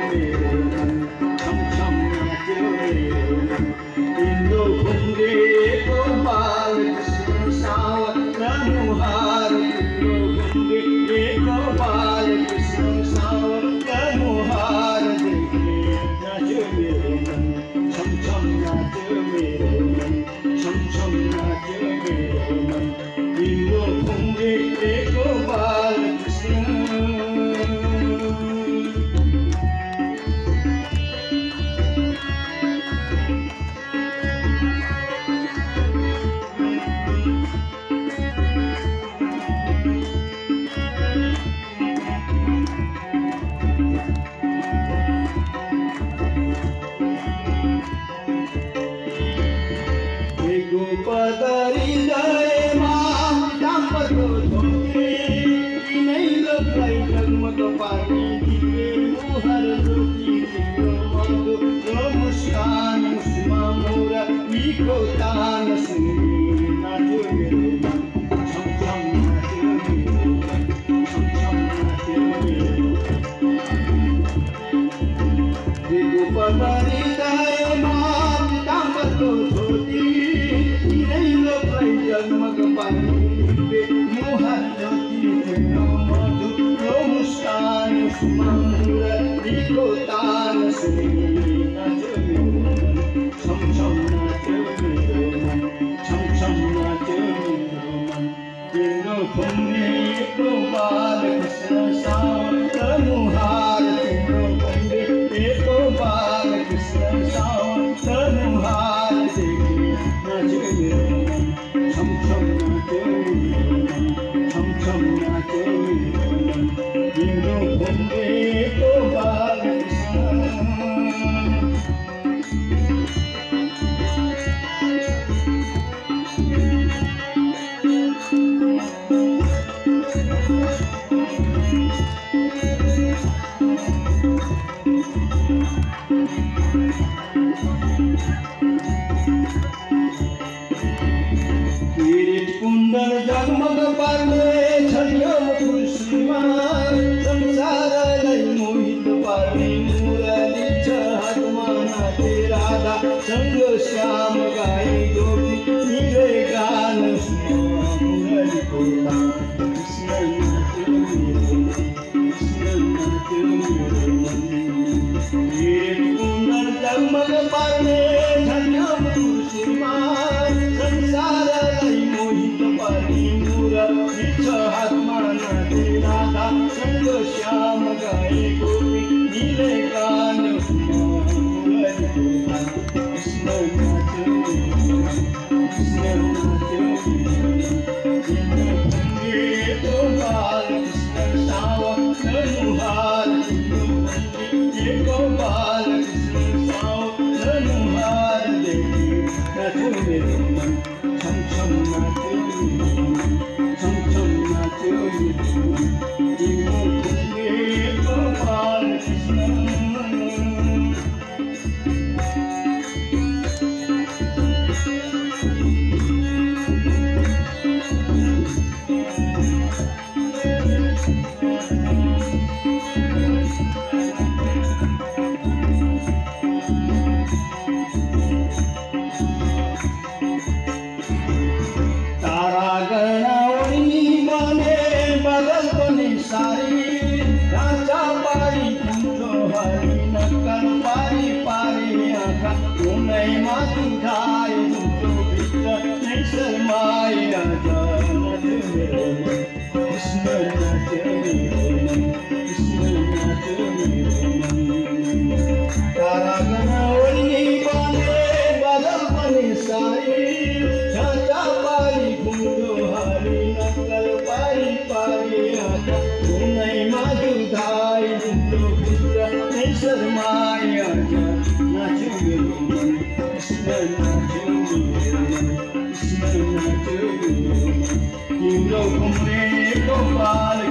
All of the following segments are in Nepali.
मेरो मन छमछम नाच्यो मेरो मन तिम्रो घुम्रेको बालकृष्ण सावर मुहार तिम्रो घुम्रेको बालकृष्ण सावर मुहार देखे नाच्यो मेरो मन छमछम नाच्यो मेरो मन छमछम नाच्यो मेरो मन तिम्रो घुम्रेको बालकृष्ण गोपदरी जयमा दाम्पत्य धोके तिनै लोकलाई जन्मको पानी दिए मुहार ज्योति तिम्रो मधुरो मुस्कान उसमा मोरा मिठो तान सुनि नाच्यो मेरो मन छमछम नाच्यो मेरो मन छमछम नाच्यो मेरो गोपदरी जयमा दाम्पत्य धोके जन्मको पानी मुहार ज्योति तिम्रो मधुरो मुस्कान उसमा मोरा मिठो तान सुनि नाच्यो मेरो मन छमछम नाच्यो मेरो मन छमछम नाच्यो मेरो मन तिम्रो घुम्रेको बालकृष्ण सावर मुहार तिम्रो घुम्रेको बालकृष्ण सावर मुहार देखे नाच्यो मेरो मन छमछम नाच्यो मेरो मन छमछम नाच्यो मेरो मन तिम्रो घुम्रेको बालकृष्ण कुण्डल जगमग पार्ने छड्यो खुसीमा संसारलाई मोहित पार्ने मुरली छ हातमा नाचे राधा सँग श्याम गाई गोपी मिले गान मुरलीको कृष्ण नाच्यो मेरो कृष्ण नाच्यो मेरो मन कुण्डल जगमग पार्ने छड्यो खुसीमा संसारलाई हातमा नाचे राधा सँग श्याम गाई गोपी मिले गान मुरलीको कृष्ण नाच्यो कृष्ण नाच्यो तिम्रो बालकृष्ण सावर मुहार तिम्रो बालकृष्ण सावर मुहार देखे नाच्यो मेरो मन छमछम नाच्यो मेरो मन छमछम नाच्यो मेरो मन तिम्रो घुम्रेको Balkrishna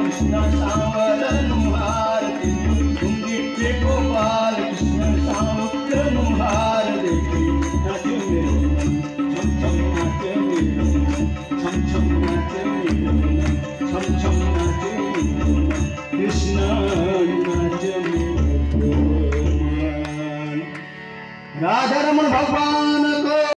Krishna Savara Muhar Tumge Gopal Krishna Savara Muhar Dekhi Nacho Mero Cham Cham Nacho Mero Cham Cham Nacho Mero Cham Cham Nacho Mero Krishna Nacho Mero Radha Raman भगवान को।